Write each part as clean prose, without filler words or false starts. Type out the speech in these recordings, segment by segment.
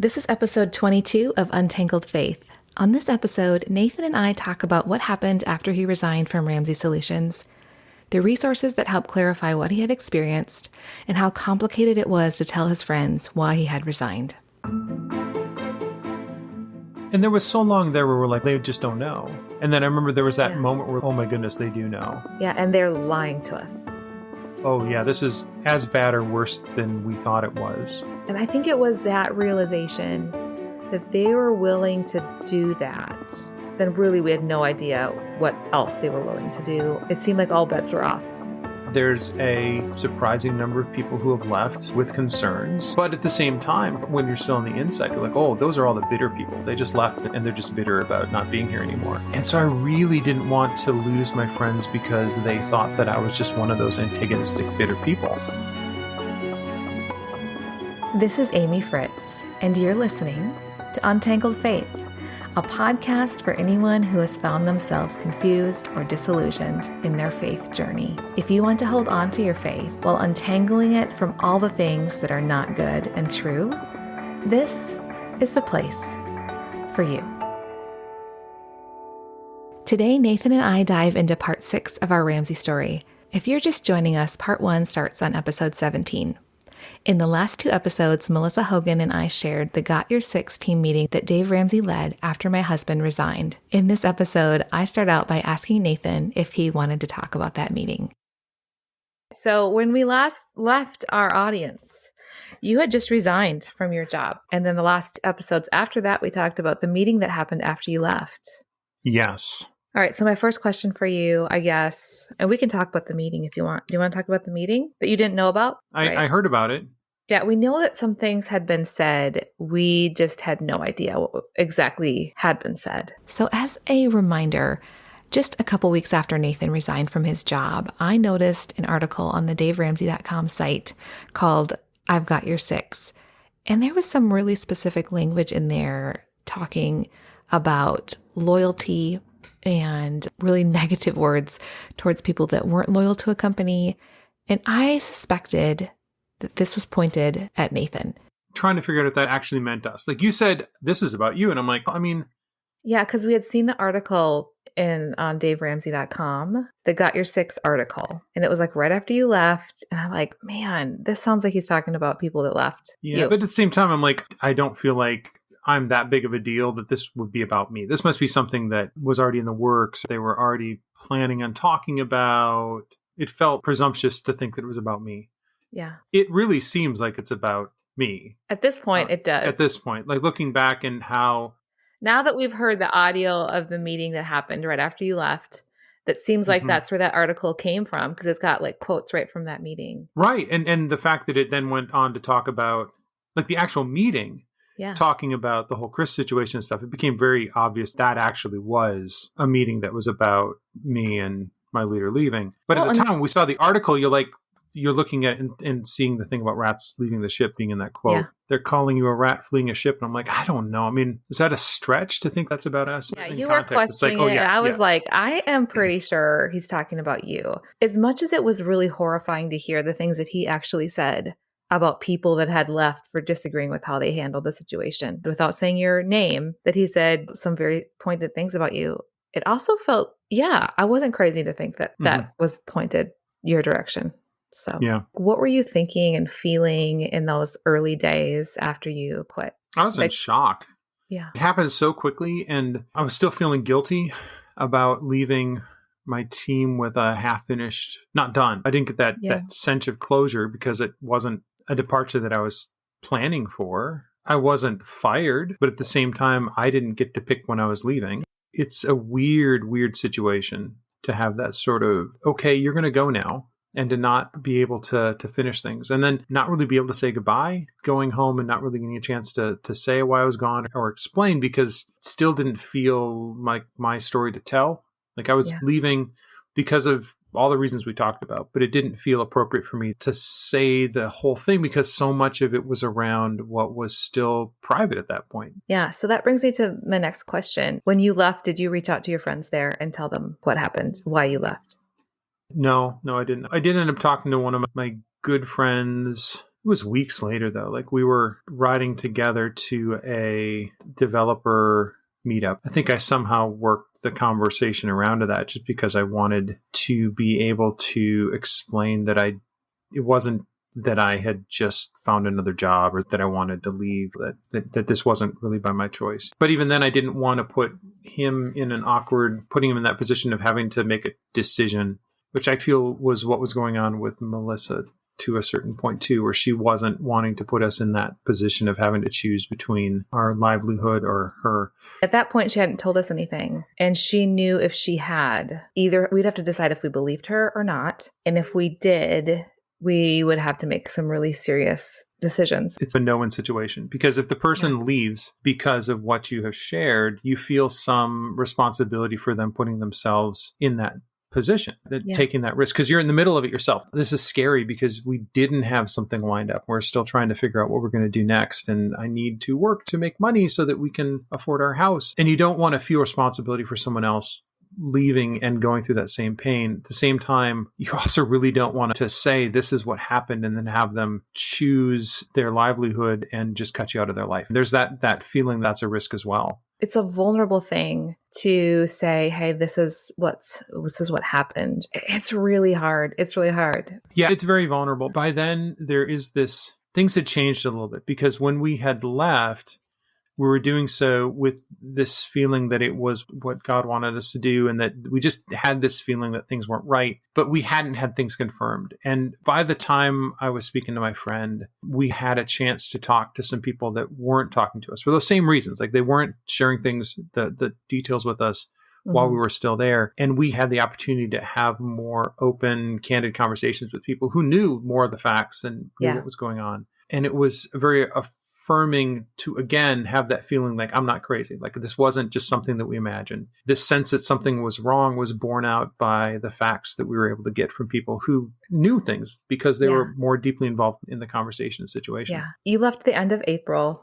This is episode 22 of Untangled Faith. On this episode, Nathan and I talk about what happened after he resigned from Ramsey Solutions, the resources that helped clarify what he had experienced, and how complicated it was to tell his friends why he had resigned. And there was so long there where we're like, they just don't know. And then I remember there was that moment where, oh my goodness, they do know. Yeah, and they're lying to us. Oh yeah, this is as bad or worse than we thought it was. And I think it was that realization that they were willing to do that. Then really we had no idea what else they were willing to do. It seemed like all bets were off. There's a surprising number of people who have left with concerns. But at the same time, when you're still on the inside, you're like, oh, those are all the bitter people. They just left and they're just bitter about not being here anymore. And so I really didn't want to lose my friends because they thought that I was just one of those antagonistic, bitter people. This is Amy Fritz, and you're listening to Untangled Faith, a podcast for anyone who has found themselves confused or disillusioned in their faith journey. If you want to hold on to your faith while untangling it from all the things that are not good and true, this is the place for you. Today, Nathan and I dive into part 6 of our Ramsey story. If you're just joining us, part 1 starts on episode 17. In the last 2 episodes, Melissa Hogan and I shared the Got Your Six team meeting that Dave Ramsey led after my husband resigned. In this episode, I start out by asking Nathan if he wanted to talk about that meeting. So when we last left our audience, you had just resigned from your job. And then the last episodes after that, we talked about the meeting that happened after you left. Yes. All right. So my first question for you, I guess, and we can talk about the meeting if you want. Do you want to talk about the meeting that you didn't know about? I heard about it. Yeah, we know that some things had been said. We just had no idea what exactly had been said. So as a reminder, just a couple weeks after Nathan resigned from his job, I noticed an article on the DaveRamsey.com site called Ive Got Your Six. And there was some really specific language in there talking about loyalty and really negative words towards people that weren't loyal to a company. And I suspected that this was pointed at Nathan. Trying to figure out if that actually meant us. Like you said, this is about you. And I'm like, I mean. Yeah, because we had seen the article on DaveRamsey.com, the Got Your Six article. And it was like right after you left. And I'm like, man, this sounds like he's talking about people that left. Yeah, you. But at the same time, I'm like, I don't feel like I'm that big of a deal that this would be about me. This must be something that was already in the works. They were already planning on talking about. It felt presumptuous to think that it was about me. Yeah. It really seems like it's about me. At this point, it does. At this point, like looking back and how. Now that we've heard the audio of the meeting that happened right after you left, that seems like that's where that article came from because it's got like quotes right from that meeting. Right. And the fact that it then went on to talk about like the actual meeting. Yeah. Talking about the whole Chris situation and stuff, it became very obvious that actually was a meeting that was about me and my leader leaving. But at the time when we saw the article, you're looking at and seeing the thing about rats leaving the ship being in that quote. Yeah. They're calling you a rat fleeing a ship. And I'm like, I don't know. I mean, is that a stretch to think that's about us? Yeah, you were questioning it. I was like, I am pretty sure he's talking about you. As much as it was really horrifying to hear the things that he actually said about people that had left for disagreeing with how they handled the situation, without saying your name, that he said some very pointed things about you. It also felt, I wasn't crazy to think that that was pointed your direction. So what were you thinking and feeling in those early days after you quit? I was in shock. Yeah. It happened so quickly and I was still feeling guilty about leaving my team with a half-finished, not done. I didn't get that sense of closure because it wasn't a departure that I was planning for. I wasn't fired, but at the same time, I didn't get to pick when I was leaving. It's a weird situation to have that sort of, okay, you're going to go now, and to not be able to finish things, and then not really be able to say goodbye, going home and not really getting a chance to say why I was gone or explain because it still didn't feel like my story to tell. Like I was leaving because of all the reasons we talked about, but it didn't feel appropriate for me to say the whole thing because so much of it was around what was still private at that point. Yeah. So that brings me to my next question. When you left, did you reach out to your friends there and tell them what happened, why you left? No, I didn't. I did end up talking to one of my good friends was weeks later though. Like we were riding together to a developer meetup. I think I somehow worked the conversation around to that just because I wanted to be able to explain that it wasn't that I had just found another job or that I wanted to leave, that this wasn't really by my choice. But even then I didn't want to put him in putting him in that position of having to make a decision, which I feel was what was going on with Melissa to a certain point too, where she wasn't wanting to put us in that position of having to choose between our livelihood or her. At that point, she hadn't told us anything. And she knew if she had, either we'd have to decide if we believed her or not. And if we did, we would have to make some really serious decisions. It's a no-win situation because if the person leaves because of what you have shared, you feel some responsibility for them putting themselves in that position, taking that risk, because you're in the middle of it yourself. This is scary because we didn't have something lined up. We're still trying to figure out what we're going to do next. And I need to work to make money so that we can afford our house. And you don't want to feel responsibility for someone else leaving and going through that same pain. At the same time, you also really don't want to say this is what happened and then have them choose their livelihood and just cut you out of their life. There's that feeling that's a risk as well. It's a vulnerable thing to say, hey, this is what happened. It's really hard. It's really hard. Yeah, it's very vulnerable. By then, things had changed a little bit because when we had left, we were doing so with this feeling that it was what God wanted us to do and that we just had this feeling that things weren't right, but we hadn't had things confirmed. And by the time I was speaking to my friend, we had a chance to talk to some people that weren't talking to us for those same reasons. Like they weren't sharing things, the details with us while we were still there. And we had the opportunity to have more open, candid conversations with people who knew more of the facts and knew what was going on. And it was very affirming to, again, have that feeling like I'm not crazy. Like this wasn't just something that we imagined. This sense that something was wrong was borne out by the facts that we were able to get from people who knew things because they were more deeply involved in the conversation and situation. Yeah. You left the end of April.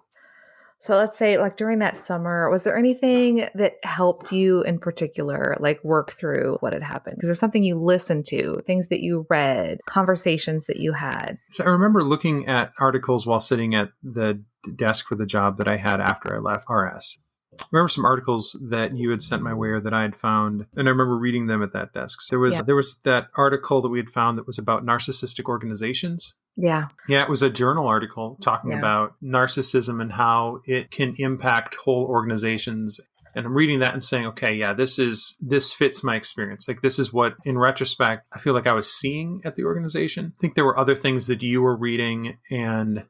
So let's say like during that summer, was there anything that helped you in particular, like work through what had happened? Because there's something you listened to, things that you read, conversations that you had. So I remember looking at articles while sitting at the desk for the job that I had after I left RS. I remember some articles that you had sent my way or that I had found, and I remember reading them at that desk. There was that article that we had found that was about narcissistic organizations. Yeah. Yeah, it was a journal article talking about narcissism and how it can impact whole organizations. And I'm reading that and saying, okay, yeah, this fits my experience. Like this is what, in retrospect, I feel like I was seeing at the organization. I think there were other things that you were reading and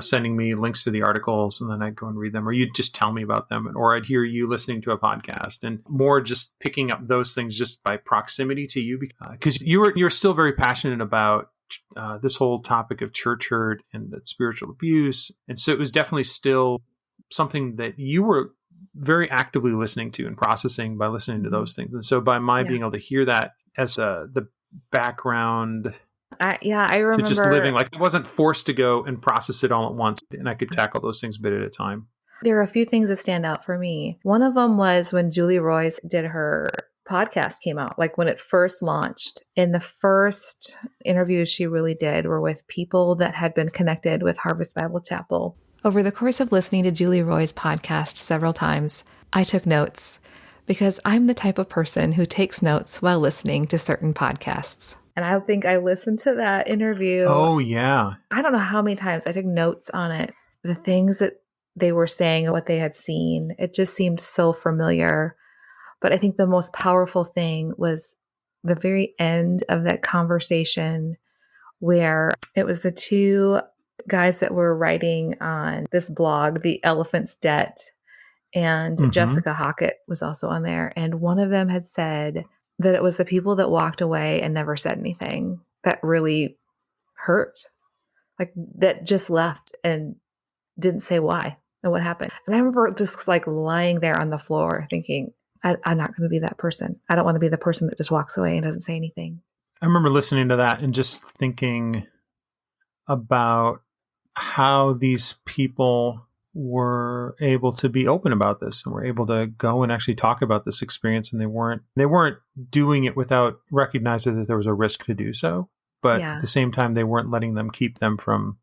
sending me links to the articles, and then I'd go and read them, or you'd just tell me about them, or I'd hear you listening to a podcast, and more just picking up those things just by proximity to you, because you're still very passionate about this whole topic of church hurt and spiritual abuse, and so it was definitely still something that you were very actively listening to and processing by listening to those things, and so by my being able to hear that as the background. I remember to just living, like I wasn't forced to go and process it all at once, and I could tackle those things a bit at a time. There are a few things that stand out for me. One of them was when Julie Royce did her podcast came out, like when it first launched. And the first interviews she really did were with people that had been connected with Harvest Bible Chapel. Over the course of listening to Julie Roy's podcast several times, I took notes because I'm the type of person who takes notes while listening to certain podcasts. And I think I listened to that interview. Oh, yeah. I don't know how many times I took notes on it. The things that they were saying, what they had seen, it just seemed so familiar. But I think the most powerful thing was the very end of that conversation where it was the two guys that were writing on this blog, The Elephant's Debt. And Jessica Hockett was also on there. And one of them had said that it was the people that walked away and never said anything that really hurt. Like that just left and didn't say why and what happened. And I remember just like lying there on the floor thinking, I'm not going to be that person. I don't want to be the person that just walks away and doesn't say anything. I remember listening to that and just thinking about how these people were able to be open about this and were able to go and actually talk about this experience. And they weren't doing it without recognizing that there was a risk to do so. But at the same time, they weren't letting them keep them from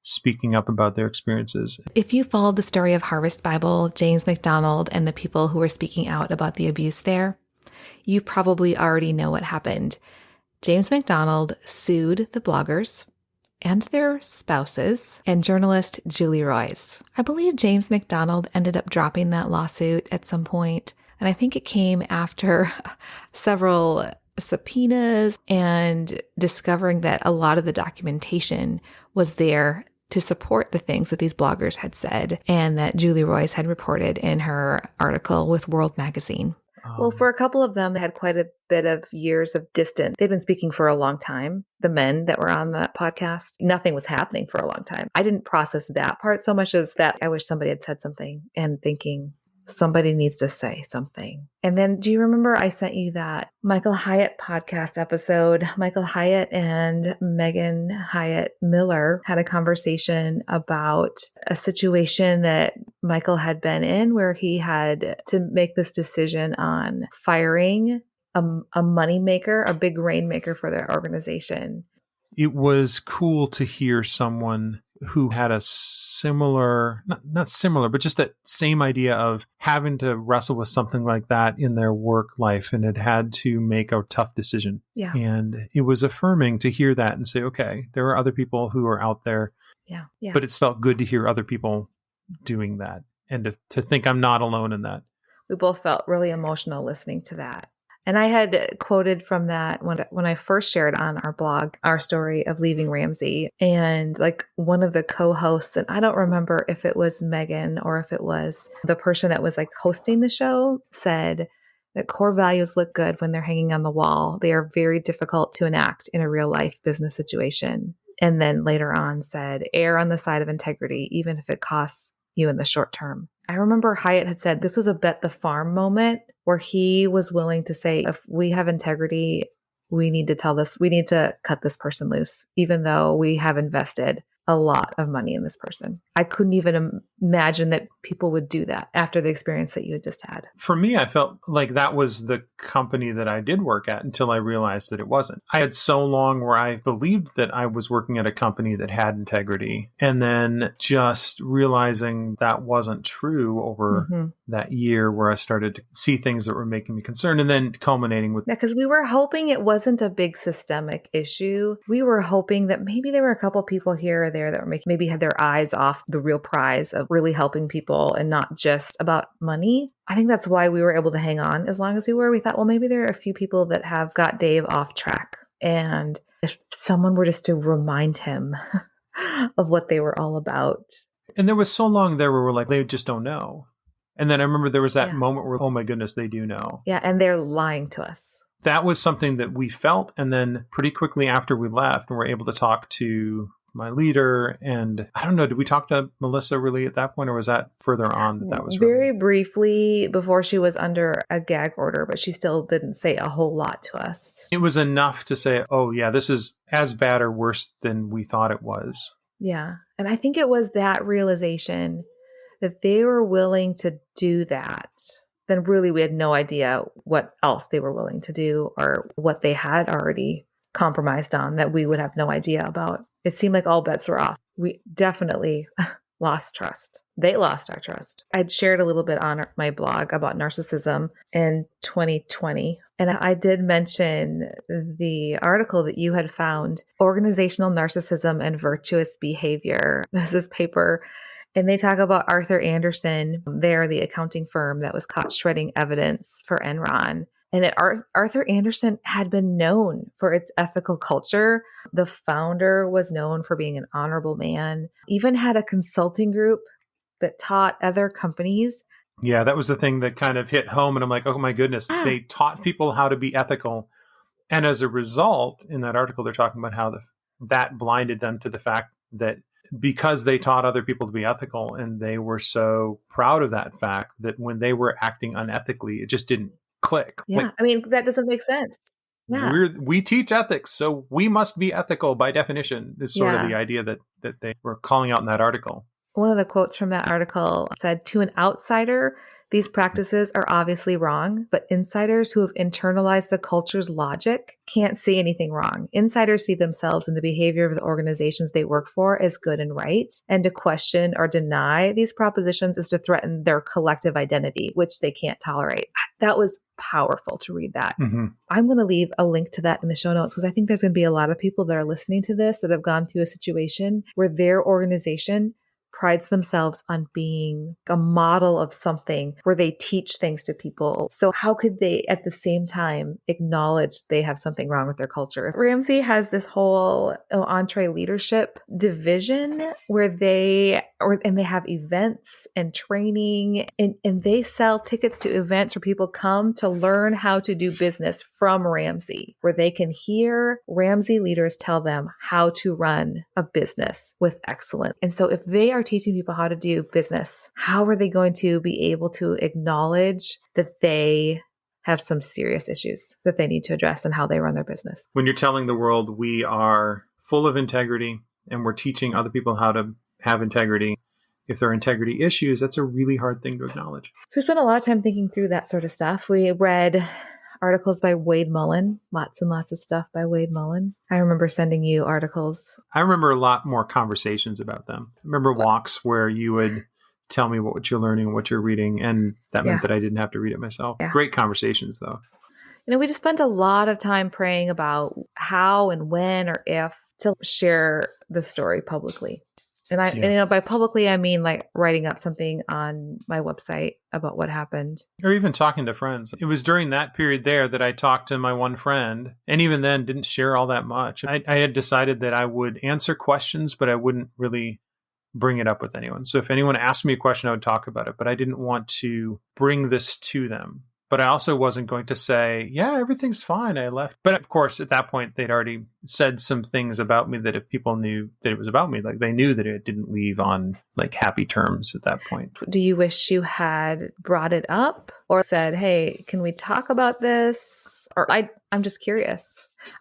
speaking up about their experiences. If you followed the story of Harvest Bible, James McDonald, and the people who were speaking out about the abuse there, you probably already know what happened. James McDonald sued the bloggers and their spouses and journalist Julie Roys. I believe James McDonald ended up dropping that lawsuit at some point, and I think it came after several subpoenas and discovering that a lot of the documentation was there to support the things that these bloggers had said and that Julie Roys had reported in her article with World Magazine. Well, for a couple of them, they had quite a bit of years of distance. They'd been speaking for a long time. The men that were on that podcast, nothing was happening for a long time. I didn't process that part so much as that I wish somebody had said something and thinking, somebody needs to say something. And then do you remember I sent you that Michael Hyatt podcast episode? Michael Hyatt and Megan Hyatt Miller had a conversation about a situation that Michael had been in where he had to make this decision on firing a money maker, a big rainmaker for their organization. It was cool to hear someone who had a similar, not similar, but just that same idea of having to wrestle with something like that in their work life and had to make a tough decision. Yeah. And it was affirming to hear that and say, okay, there are other people who are out there. Yeah. But it's felt good to hear other people doing that and to think I'm not alone in that. We both felt really emotional listening to that. And I had quoted from that when I first shared on our blog, our story of leaving Ramsey, and like one of the co-hosts, and I don't remember if it was Megan or if it was the person that was like hosting the show, said that core values look good when they're hanging on the wall. They are very difficult to enact in a real life business situation. And then later on said, err on the side of integrity, even if it costs you in the short term. I remember Hyatt had said this was a bet the farm moment where he was willing to say, if we have integrity, we need to cut this person loose, even though we have invested a lot of money in this person. I couldn't even imagine that people would do that after the experience that you had just had. For me, I felt like that was the company that I did work at until I realized that it wasn't. I had so long where I believed that I was working at a company that had integrity, and then just realizing that wasn't true over that year where I started to see things that were making me concerned, and then culminating with... Yeah, because we were hoping it wasn't a big systemic issue. We were hoping that maybe there were a couple people here or there that were maybe had their eyes off the real prize of really helping people and not just about money. I think that's why we were able to hang on as long as we were. We thought, well, maybe there are a few people that have got Dave off track. And if someone were just to remind him of what they were all about. And there was so long there where we're like, they just don't know. And then I remember there was that moment where, oh my goodness, they do know. Yeah, and they're lying to us. That was something that we felt. And then pretty quickly after we left, and we're able to talk to my leader. And I don't know, did we talk to Melissa really at that point, or was that further on that was very briefly before she was under a gag order, but she still didn't say a whole lot to us. It was enough to say, oh yeah, this is as bad or worse than we thought it was. Yeah. And I think it was that realization that they were willing to do that. Then really we had no idea what else they were willing to do or what they had already compromised on that we would have no idea about. It seemed like all bets were off. We definitely lost trust. They lost our trust. I'd shared a little bit on my blog about narcissism in 2020. And I did mention the article that you had found, Organizational Narcissism and Virtuous Behavior. There's this paper, and they talk about Arthur Andersen. They're the accounting firm that was caught shredding evidence for Enron. And Arthur Andersen had been known for its ethical culture. The founder was known for being an honorable man, even had a consulting group that taught other companies. Yeah, that was the thing that kind of hit home. And I'm like, oh my goodness, they taught people how to be ethical. And as a result, in that article, they're talking about how that blinded them to the fact that because they taught other people to be ethical and they were so proud of that fact that when they were acting unethically, it just didn't click. Yeah, like, I mean, that doesn't make sense. Yeah. We teach ethics, so we must be ethical by definition, is sort of the idea that they were calling out in that article. One of the quotes from that article said, to an outsider, These practices are obviously wrong, but insiders who have internalized the culture's logic can't see anything wrong. Insiders see themselves and the behavior of the organizations they work for as good and right. And to question or deny these propositions is to threaten their collective identity, which they can't tolerate. That was powerful to read that. Mm-hmm. I'm going to leave a link to that in the show notes because I think there's going to be a lot of people that are listening to this that have gone through a situation where their organization prides themselves on being a model of something where they teach things to people. So how could they at the same time acknowledge they have something wrong with their culture? Ramsey has this whole entree leadership division where they have events and training and they sell tickets to events where people come to learn how to do business from Ramsey, where they can hear Ramsey leaders tell them how to run a business with excellence. And so if they are teaching people how to do business, how are they going to be able to acknowledge that they have some serious issues that they need to address and how they run their business? When you're telling the world we are full of integrity and we're teaching other people how to have integrity, if there are integrity issues, that's a really hard thing to acknowledge. So we spent a lot of time thinking through that sort of stuff. We read articles by Wade Mullen, lots and lots of stuff by Wade Mullen. I remember sending you articles. I remember a lot more conversations about them. I remember walks where you would tell me what you're learning and what you're reading, and that meant that I didn't have to read it myself. Yeah. Great conversations, though. We just spent a lot of time praying about how and when or if to share the story publicly. And by publicly, I mean like writing up something on my website about what happened. Or even talking to friends. It was during that period there that I talked to my one friend, and even then didn't share all that much. I had decided that I would answer questions, but I wouldn't really bring it up with anyone. So if anyone asked me a question, I would talk about it, but I didn't want to bring this to them. But I also wasn't going to say, yeah, everything's fine, I left. But of course, at that point, they'd already said some things about me that if people knew that it was about me, like they knew that it didn't leave on like happy terms at that point. Do you wish you had brought it up or said, hey, can we talk about this? Or I'm just curious.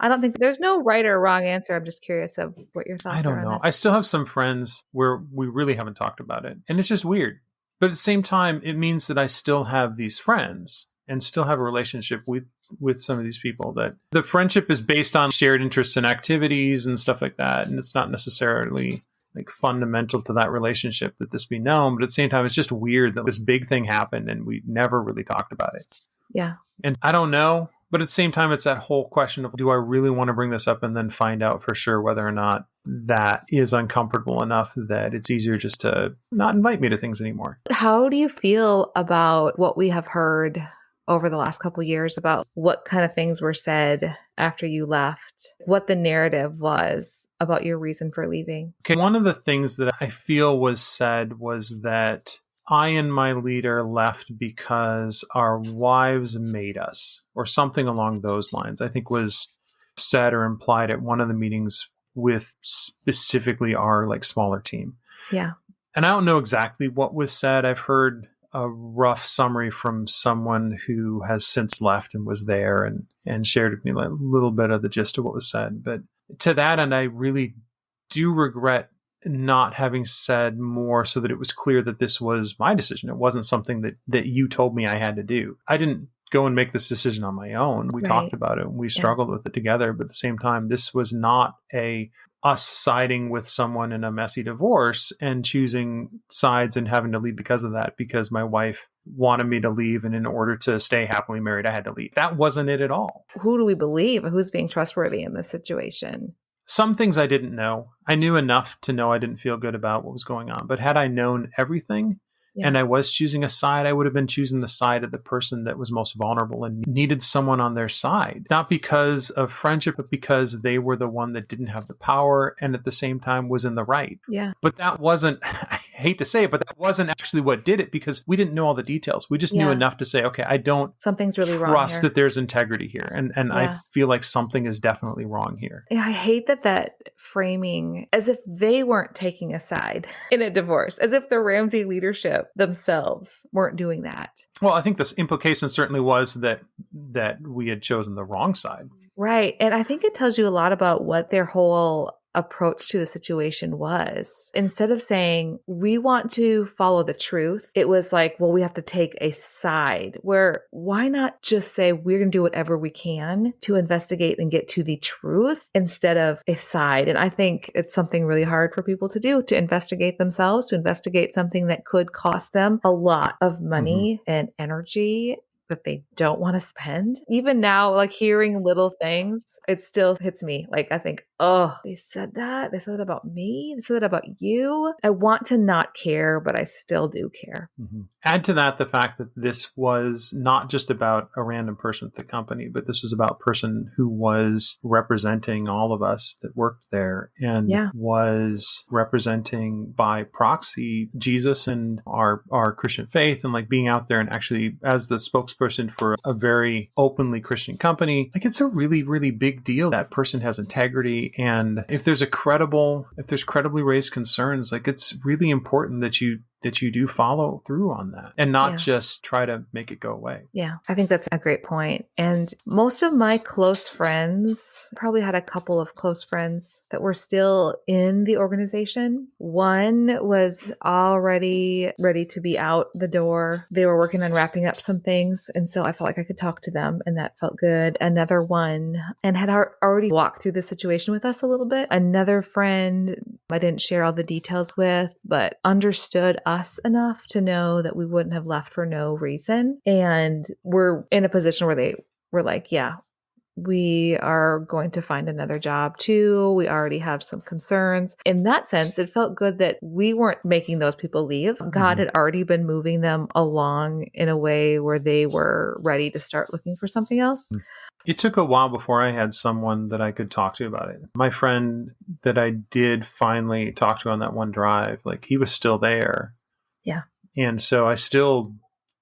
I don't think there's no right or wrong answer. I'm just curious of what your thoughts are. I don't know. I still have some friends where we really haven't talked about it. And it's just weird. But at the same time, it means that I still have these friends and still have a relationship with some of these people, that the friendship is based on shared interests and activities and stuff like that. And it's not necessarily like fundamental to that relationship that this be known. But at the same time, it's just weird that this big thing happened and we never really talked about it. Yeah. And I don't know. But at the same time, it's that whole question of, do I really want to bring this up and then find out for sure whether or not that is uncomfortable enough that it's easier just to not invite me to things anymore? How do you feel about what we have heard over the last couple of years about what kind of things were said after you left, what the narrative was about your reason for leaving? Okay, one of the things that I feel was said was that I and my leader left because our wives made us, or something along those lines. I think was said or implied at one of the meetings with specifically our like smaller team. Yeah. And I don't know exactly what was said. I've heard a rough summary from someone who has since left and was there and shared with me a little bit of the gist of what was said. But to that end, I really do regret not having said more so that it was clear that this was my decision. It wasn't something that you told me I had to do. I didn't go and make this decision on my own. We talked about it and we struggled with it together. But at the same time, this was not us siding with someone in a messy divorce and choosing sides and having to leave because of that, because my wife wanted me to leave. And in order to stay happily married, I had to leave. That wasn't it at all. Who do we believe? Who's being trustworthy in this situation? Some things I didn't know. I knew enough to know I didn't feel good about what was going on. But had I known everything and I was choosing a side, I would have been choosing the side of the person that was most vulnerable and needed someone on their side. Not because of friendship, but because they were the one that didn't have the power and at the same time was in the right. Yeah. But that wasn't, I hate to say it, but that wasn't actually what did it, because we didn't know all the details. We just knew enough to say, okay, I don't something's really wrong trust that there's integrity here. And I feel like something is definitely wrong here. Yeah, I hate that framing as if they weren't taking a side in a divorce, as if the Ramsey leadership themselves weren't doing that. Well, I think this implication certainly was that we had chosen the wrong side. Right. And I think it tells you a lot about what their whole approach to the situation was. Instead of saying, we want to follow the truth, it was like, well, we have to take a side. Where why not just say we're going to do whatever we can to investigate and get to the truth instead of a side? And I think it's something really hard for people to do, to investigate themselves, to investigate something that could cost them a lot of money and energy that they don't want to spend. Even now, like hearing little things, it still hits me. Like I think, oh, they said that. They said that about me. They said that about you. I want to not care, but I still do care. Add to that the fact that this was not just about a random person at the company, but this was about a person who was representing all of us that worked there and was representing by proxy Jesus and our Christian faith, and like being out there and actually as the spokesperson for a very openly Christian company. Like it's a really, really big deal. That person has integrity. And if there's credibly raised concerns, like it's really important that you do follow through on that and not just try to make it go away. Yeah, I think that's a great point. And most of my close friends, probably had a couple of close friends that were still in the organization. One was already ready to be out the door. They were working on wrapping up some things. And so I felt like I could talk to them and that felt good. Another one and had already walked through the situation with us a little bit. Another friend I didn't share all the details with, but understood us enough to know that we wouldn't have left for no reason. And we're in a position where they were like, yeah, we are going to find another job too. We already have some concerns. In that sense, it felt good that we weren't making those people leave. God had already been moving them along in a way where they were ready to start looking for something else. It took a while before I had someone that I could talk to about it. My friend that I did finally talk to on that one drive, like he was still there. Yeah. And so I still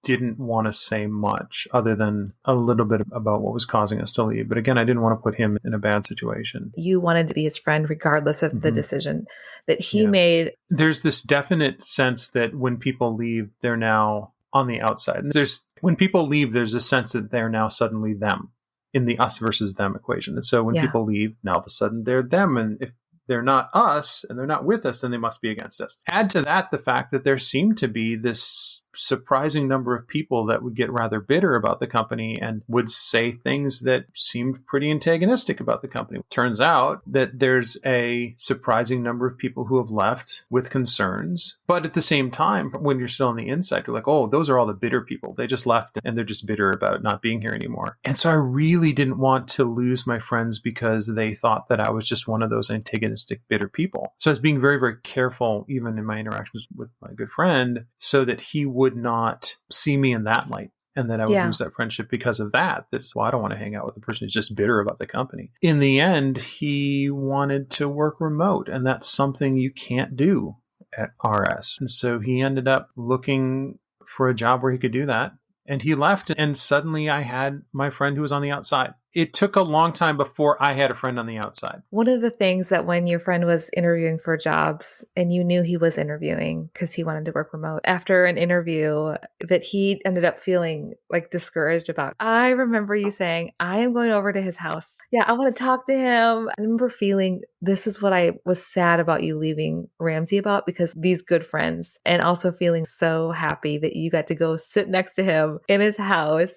didn't want to say much other than a little bit about what was causing us to leave. But again, I didn't want to put him in a bad situation. You wanted to be his friend regardless of the decision that he made. There's this definite sense that when people leave, they're now on the outside. And when people leave, there's a sense that they're now suddenly them in the us versus them equation. And so when people leave, now all of a sudden they're them. And if they're not us and they're not with us, then they must be against us. Add to that the fact that there seemed to be this surprising number of people that would get rather bitter about the company and would say things that seemed pretty antagonistic about the company. Turns out that there's a surprising number of people who have left with concerns. But at the same time, when you're still on the inside, you're like, oh, those are all the bitter people. They just left and they're just bitter about not being here anymore. And so I really didn't want to lose my friends because they thought that I was just one of those antagonistic, bitter people. So I was being very, very careful, even in my interactions with my good friend, so that he would not see me in that light and that I would lose that friendship because of that. That's why I don't want to hang out with a person who's just bitter about the company. In the end, he wanted to work remote, and that's something you can't do at RS. And so he ended up looking for a job where he could do that. And he left, and suddenly I had my friend who was on the outside. It took a long time before I had a friend on the outside. One of the things that when your friend was interviewing for jobs and you knew he was interviewing because he wanted to work remote, after an interview that he ended up feeling like discouraged about, I remember you saying, I am going over to his house. Yeah, I want to talk to him. I remember feeling this is what I was sad about you leaving Ramsey about, because these good friends, and also feeling so happy that you got to go sit next to him in his house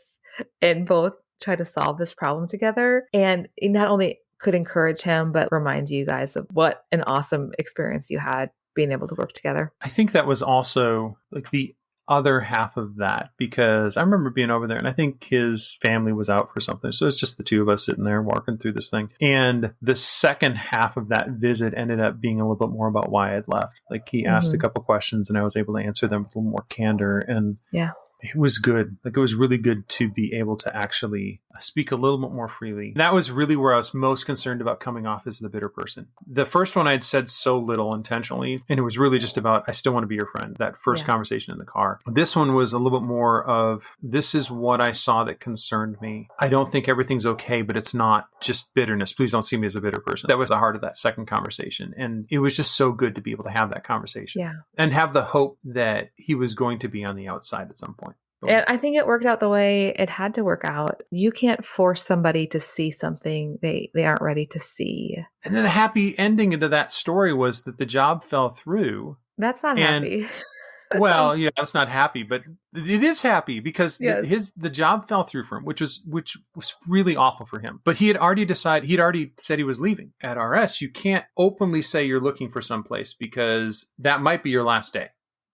and both try to solve this problem together. And it not only could encourage him, but remind you guys of what an awesome experience you had being able to work together. I think that was also like the other half of that, because I remember being over there and I think his family was out for something. So it's just the two of us sitting there walking through this thing. And the second half of that visit ended up being a little bit more about why I'd left. Like he asked a couple questions and I was able to answer them with a little more candor. And it was good. Like it was really good to be able to actually speak a little bit more freely. That was really where I was most concerned about coming off as the bitter person. The first one I'd said so little intentionally, and it was really just about, I still want to be your friend. That first conversation in the car. This one was a little bit more of, this is what I saw that concerned me. I don't think everything's okay, but it's not just bitterness. Please don't see me as a bitter person. That was the heart of that second conversation. And it was just so good to be able to have that conversation and have the hope that he was going to be on the outside at some point. And I think it worked out the way it had to work out. You can't force somebody to see something they aren't ready to see. And then the happy ending into that story was that the job fell through. That's not happy. Well, yeah, it's not happy, but it is happy because yes. the job fell through for him, which was really awful for him. But he had already said he was leaving. At RS, you can't openly say you're looking for someplace because that might be your last day.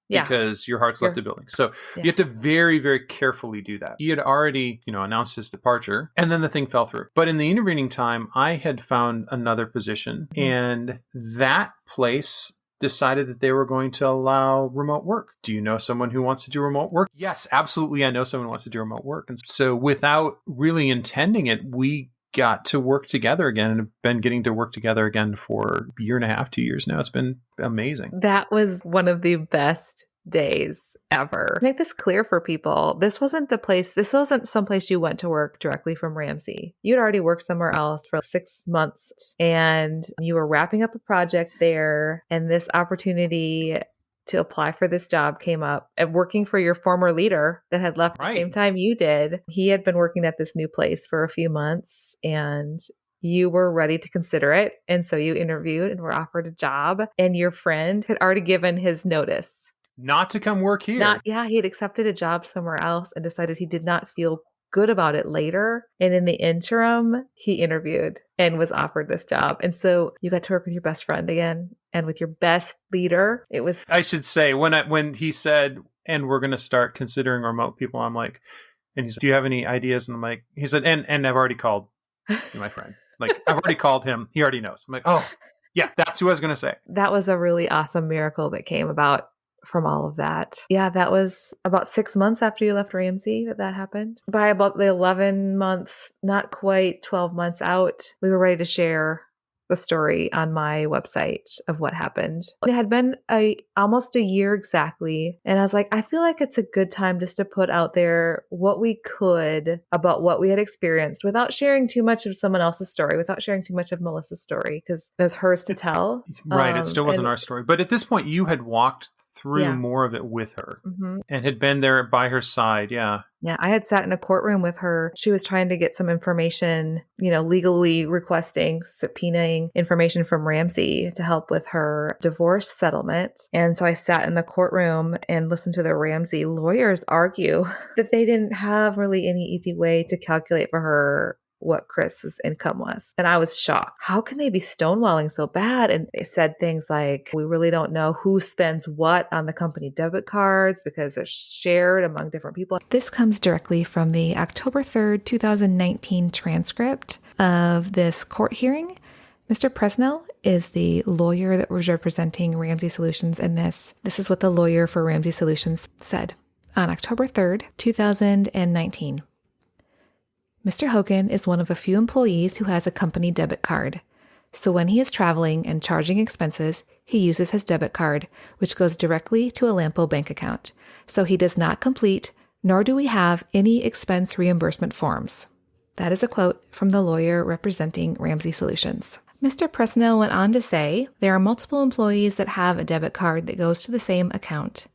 Yeah. Because your heart's left the building. So you have to very, very carefully do that. He had already, announced his departure, and then the thing fell through. But in the intervening time, I had found another position, and that place decided that they were going to allow remote work. Do you know someone who wants to do remote work? Yes, absolutely. I know someone who wants to do remote work. And so without really intending it, we got to work together again and have been getting to work together again for a year and a half, 2 years now. It's been amazing. That was one of the best days ever. Make this clear for people. This wasn't someplace you went to work directly from Ramsey. You'd already worked somewhere else for 6 months and you were wrapping up a project there, and this opportunity to apply for this job came up, and working for your former leader that had left the same time you did. He had been working at this new place for a few months and you were ready to consider it. And so you interviewed and were offered a job, and your friend had already given his notice. Not to come work here. He had accepted a job somewhere else and decided he did not feel good about it later. And in the interim, he interviewed and was offered this job. And so you got to work with your best friend again and with your best leader. It was... I should say, when he said, and we're going to start considering remote people, I'm like, and he's like, do you have any ideas? And I'm like, he said, and I've already called my friend. Like, I've already called him. He already knows. I'm like, oh, yeah, that's who I was going to say. That was a really awesome miracle that came about from all of that. Yeah, that was about 6 months after you left Ramsey that happened. By about the 11 months, not quite 12 months out, we were ready to share the story on my website of what happened. It had been almost a year exactly. And I was like, I feel like it's a good time just to put out there what we could about what we had experienced without sharing too much of someone else's story, without sharing too much of Melissa's story, because there's hers to tell. Right. It still wasn't our story. But at this point, you had walked through more of it with her and had been there by her side. Yeah. Yeah. I had sat in a courtroom with her. She was trying to get some information, legally requesting, subpoenaing information from Ramsey to help with her divorce settlement. And so I sat in the courtroom and listened to the Ramsey lawyers argue that they didn't have really any easy way to calculate for her what Chris's income was. And I was shocked. How can they be stonewalling so bad? And they said things like, we really don't know who spends what on the company debit cards because they're shared among different people. This comes directly from the October 3rd, 2019 transcript of this court hearing. Mr. Presnell is the lawyer that was representing Ramsey Solutions in this. This is what the lawyer for Ramsey Solutions said on October 3rd, 2019. Mr. Hogan is one of a few employees who has a company debit card. So when he is traveling and charging expenses, he uses his debit card, which goes directly to a Lampo bank account. So he does not complete, nor do we have any expense reimbursement forms. That is a quote from the lawyer representing Ramsey Solutions. Mr. Presnell went on to say, there are multiple employees that have a debit card that goes to the same account.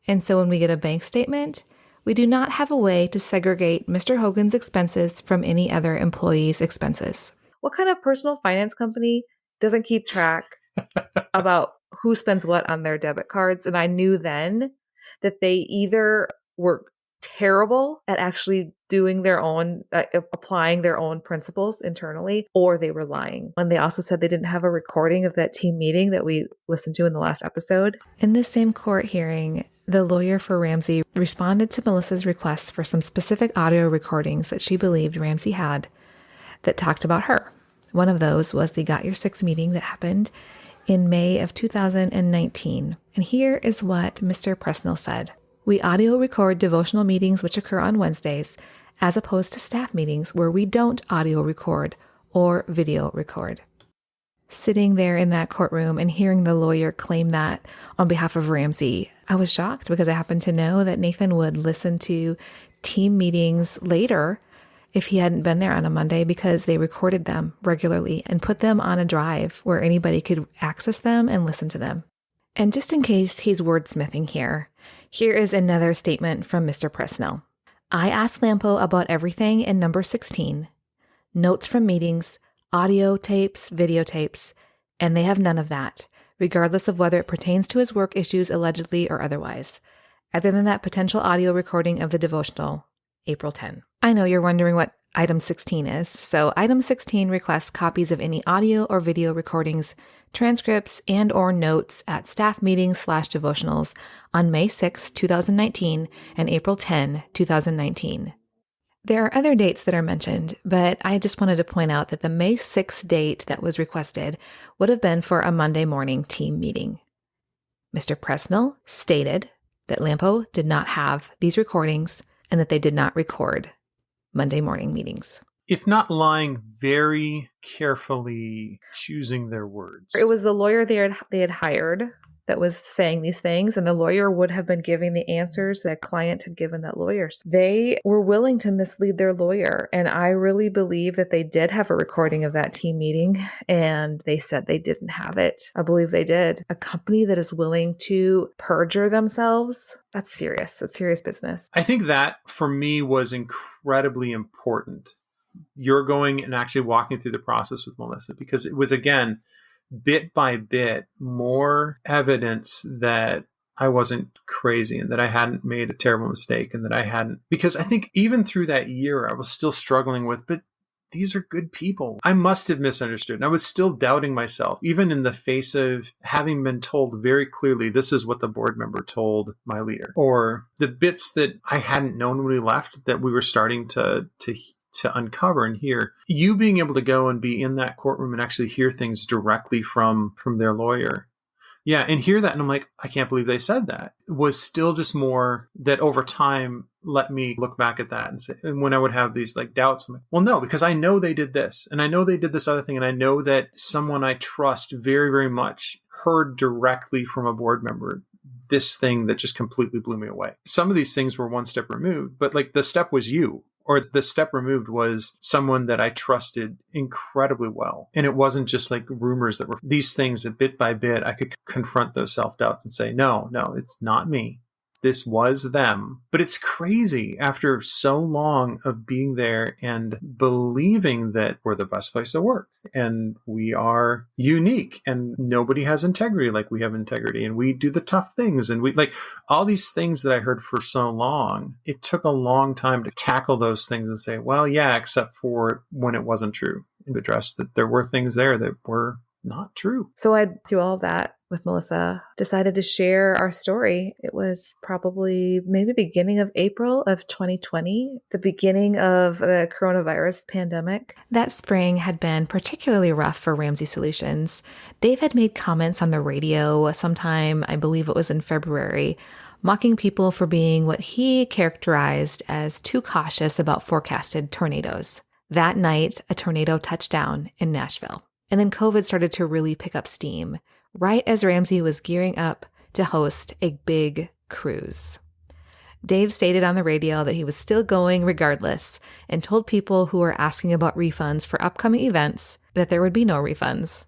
And so when we get a bank statement, we do not have a way to segregate Mr. Hogan's expenses from any other employee's expenses. What kind of personal finance company doesn't keep track about who spends what on their debit cards? And I knew then that they either were terrible at actually doing their own, applying their own principles internally, or they were lying. And they also said they didn't have a recording of that team meeting that we listened to in the last episode. In this same court hearing, the lawyer for Ramsey responded to Melissa's request for some specific audio recordings that she believed Ramsey had that talked about her. One of those was the Got Your Six meeting that happened in May of 2019. And here is what Mr. Presnell said. We audio record devotional meetings which occur on Wednesdays, as opposed to staff meetings where we don't audio record or video record. Sitting there in that courtroom and hearing the lawyer claim that on behalf of Ramsey, I was shocked because I happened to know that Nathan would listen to team meetings later if he hadn't been there on a Monday because they recorded them regularly and put them on a drive where anybody could access them and listen to them. And just in case he's wordsmithing here, Here is another statement from Mr. Presnell. I asked Lampo about everything in number 16, notes from meetings, audio tapes, videotapes, and they have none of that, regardless of whether it pertains to his work issues allegedly or otherwise, other than that potential audio recording of the devotional, April 10. I know you're wondering what item 16 is. So item 16 requests copies of any audio or video recordings, transcripts, and or notes at staff meetings/devotionals on May 6, 2019 and April 10, 2019. There are other dates that are mentioned, but I just wanted to point out that the May 6th date that was requested would have been for a Monday morning team meeting. Mr. Presnell stated that Lampo did not have these recordings and that they did not record Monday morning meetings. If not lying, very carefully choosing their words. It was the lawyer they had hired that was saying these things, and the lawyer would have been giving the answers that client had given that lawyer. They were willing to mislead their lawyer, and I really believe that they did have a recording of that team meeting, and they said they didn't have it. I believe they did. A company that is willing to perjure themselves, that's serious. That's serious business. I think that, for me, was incredibly important. You're going and actually walking through the process with Melissa, because it was, again, bit by bit, more evidence that I wasn't crazy and that I hadn't made a terrible mistake and that I hadn't, because I think even through that year, I was still struggling with, but these are good people. I must have misunderstood. And I was still doubting myself, even in the face of having been told very clearly, this is what the board member told my leader, or the bits that I hadn't known when we left that we were starting to uncover and hear. You being able to go and be in that courtroom and actually hear things directly from their lawyer. Yeah, and hear that, and I'm like, I can't believe they said that. It was still just more that over time let me look back at that and say, and when I would have these like doubts, I'm like, well, no, because I know they did this, and I know they did this other thing, and I know that someone I trust very, very much heard directly from a board member this thing that just completely blew me away. Some of these things were one step removed, but like the step was you. Or the step removed was someone that I trusted incredibly well. And it wasn't just like rumors that were these things that bit by bit, I could confront those self-doubts and say, no, it's not me. This was them. But it's crazy after so long of being there and believing that we're the best place to work and we are unique and nobody has integrity like we have integrity and we do the tough things and we like all these things that I heard for so long. It took a long time to tackle those things and say, well, yeah, except for when it wasn't true, and address that there were things there that were not true. So I, through all that with Melissa, decided to share our story. It was probably maybe beginning of April of 2020, the beginning of the coronavirus pandemic. That spring had been particularly rough for Ramsey Solutions. Dave had made comments on the radio sometime, I believe it was in February, mocking people for being what he characterized as too cautious about forecasted tornadoes. That night, a tornado touched down in Nashville. And then COVID started to really pick up steam, right as Ramsey was gearing up to host a big cruise. Dave stated on the radio that he was still going regardless and told people who were asking about refunds for upcoming events that there would be no refunds.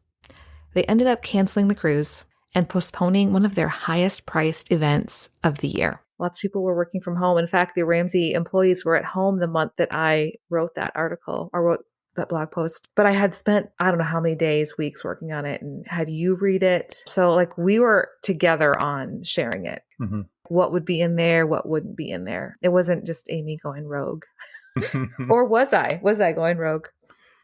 They ended up canceling the cruise and postponing one of their highest priced events of the year. Lots of people were working from home. In fact, the Ramsey employees were at home the month that I wrote that article or wrote that blog post. But I had spent, I don't know how many days, weeks working on it and had you read it. So like we were together on sharing it. Mm-hmm. What would be in there, what wouldn't be in there. It wasn't just Amy going rogue. Or was I? Was I going rogue?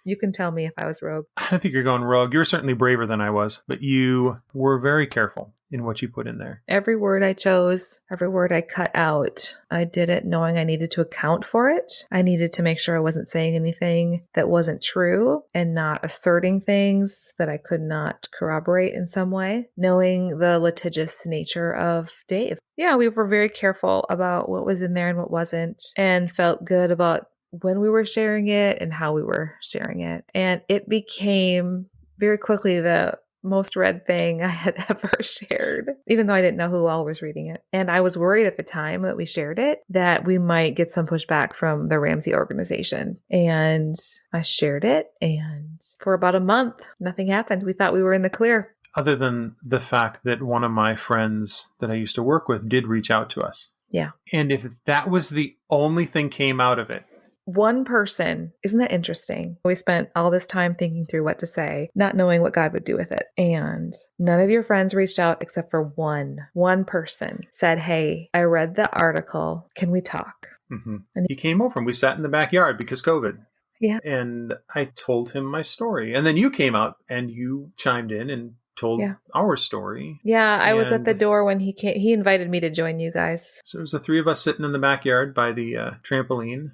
You can tell me if I was rogue. I don't think you're going rogue. You were certainly braver than I was, but you were very careful in what you put in there. Every word I chose, every word I cut out, I did it knowing I needed to account for it. I needed to make sure I wasn't saying anything that wasn't true and not asserting things that I could not corroborate in some way, knowing the litigious nature of Dave. Yeah, we were very careful about what was in there and what wasn't, and felt good about when we were sharing it and how we were sharing it. And it became very quickly the most read thing I had ever shared, even though I didn't know who all was reading it. And I was worried at the time that we shared it that we might get some pushback from the Ramsey organization. And I shared it, and for about a month, nothing happened. We thought we were in the clear. Other than the fact that one of my friends that I used to work with did reach out to us. Yeah. And if that was the only thing came out of it. One person, isn't that interesting? We spent all this time thinking through what to say, not knowing what God would do with it. And none of your friends reached out except for one person said, hey, I read the article. Can we talk? Mm-hmm. And he came over and we sat in the backyard because COVID. Yeah. And I told him my story. And then you came out and you chimed in and told our story. Yeah, I was at the door when he came. He invited me to join you guys. So it was the three of us sitting in the backyard by the trampoline.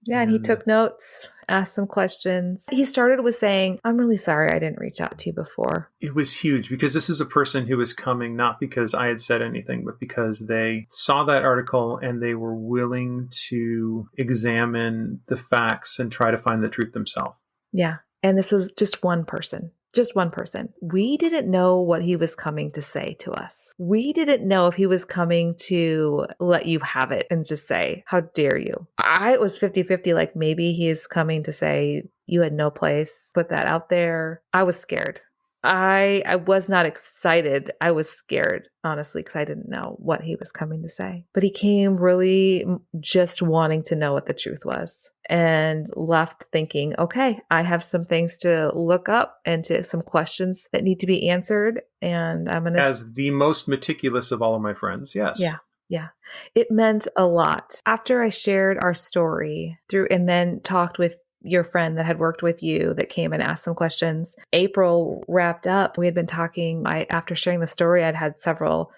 Yeah, and he took notes, asked some questions. He started with saying, I'm really sorry I didn't reach out to you before. It was huge because this is a person who was coming not because I had said anything, but because they saw that article and they were willing to examine the facts and try to find the truth themselves. Yeah, and this was just one person. Just one person. We didn't know what he was coming to say to us. We didn't know if he was coming to let you have it and just say, how dare you? I was 50-50, like maybe he is coming to say, you had no place, put that out there. I was scared. I was not excited. I was scared, honestly, because I didn't know what he was coming to say. But he came really just wanting to know what the truth was and left thinking, okay, I have some things to look up and to some questions that need to be answered. And I'm going to... As the most meticulous of all of my friends, yes. Yeah. It meant a lot. After I shared our story through and then talked with your friend that had worked with you that came and asked some questions. April wrapped up. We had been talking. After sharing the story, I'd had several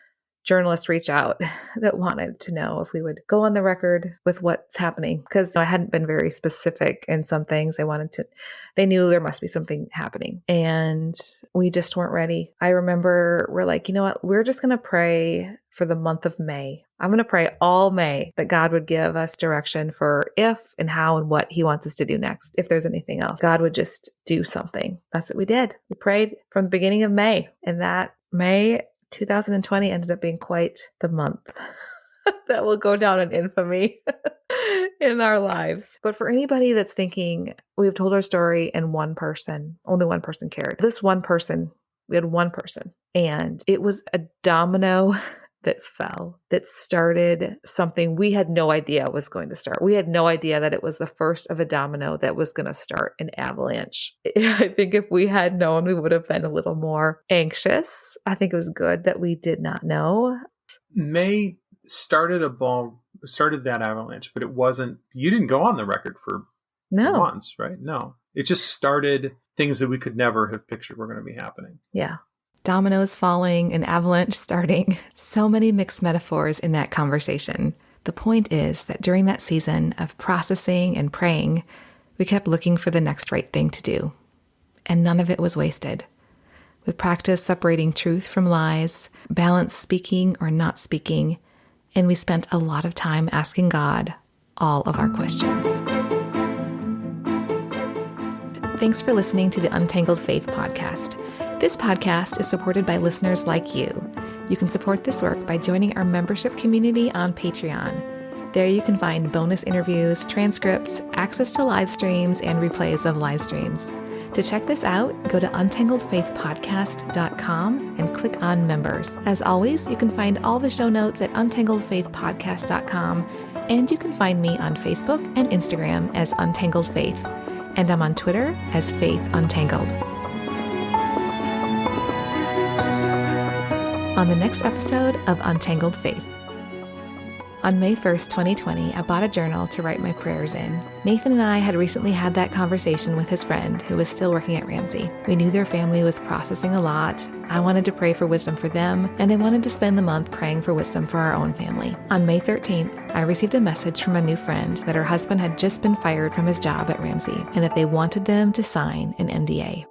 journalists reach out that wanted to know if we would go on the record with what's happening because I hadn't been very specific in some things. They knew there must be something happening and we just weren't ready. I remember we're like, you know what? We're just going to pray for the month of May. I'm going to pray all May that God would give us direction for if and how and what he wants us to do next. If there's anything else, God would just do something. That's what we did. We prayed from the beginning of May, and that May 2020 ended up being quite the month that will go down in infamy in our lives. But for anybody that's thinking, we've told our story and only one person cared. This one person, we had one person, and it was a domino that fell, that started something we had no idea was going to start. We had no idea that it was the first of a domino that was going to start an avalanche. I think if we had known, we would have been a little more anxious. I think it was good that we did not know. May started that avalanche, but it wasn't, you didn't go on the record for months, right? No, it just started things that we could never have pictured were going to be happening. Yeah. Dominoes falling, an avalanche starting. So many mixed metaphors in that conversation. The point is that during that season of processing and praying, we kept looking for the next right thing to do. And none of it was wasted. We practiced separating truth from lies, balanced speaking or not speaking, and we spent a lot of time asking God all of our questions. Thanks for listening to the Untangled Faith podcast. This podcast is supported by listeners like you. You can support this work by joining our membership community on Patreon. There you can find bonus interviews, transcripts, access to live streams, and replays of live streams. To check this out, go to untangledfaithpodcast.com and click on members. As always, you can find all the show notes at untangledfaithpodcast.com, and you can find me on Facebook and Instagram as Untangled Faith, and I'm on Twitter as Faith Untangled. On the next episode of Untangled Faith. On May 1st, 2020, I bought a journal to write my prayers in. Nathan and I had recently had that conversation with his friend who was still working at Ramsey. We knew their family was processing a lot. I wanted to pray for wisdom for them, and I wanted to spend the month praying for wisdom for our own family. On May 13th, I received a message from a new friend that her husband had just been fired from his job at Ramsey and that they wanted them to sign an NDA.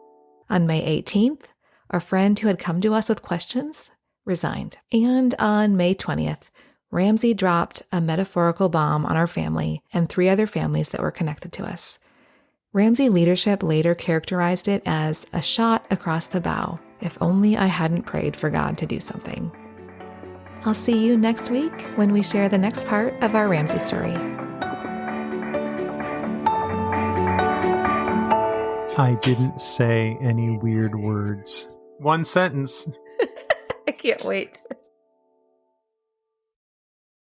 On May 18th, a friend who had come to us with questions resigned. And on May 20th, Ramsey dropped a metaphorical bomb on our family and 3 other families that were connected to us. Ramsey leadership later characterized it as a shot across the bow. If only I hadn't prayed for God to do something. I'll see you next week when we share the next part of our Ramsey story. I didn't say any weird words. One sentence. I can't wait.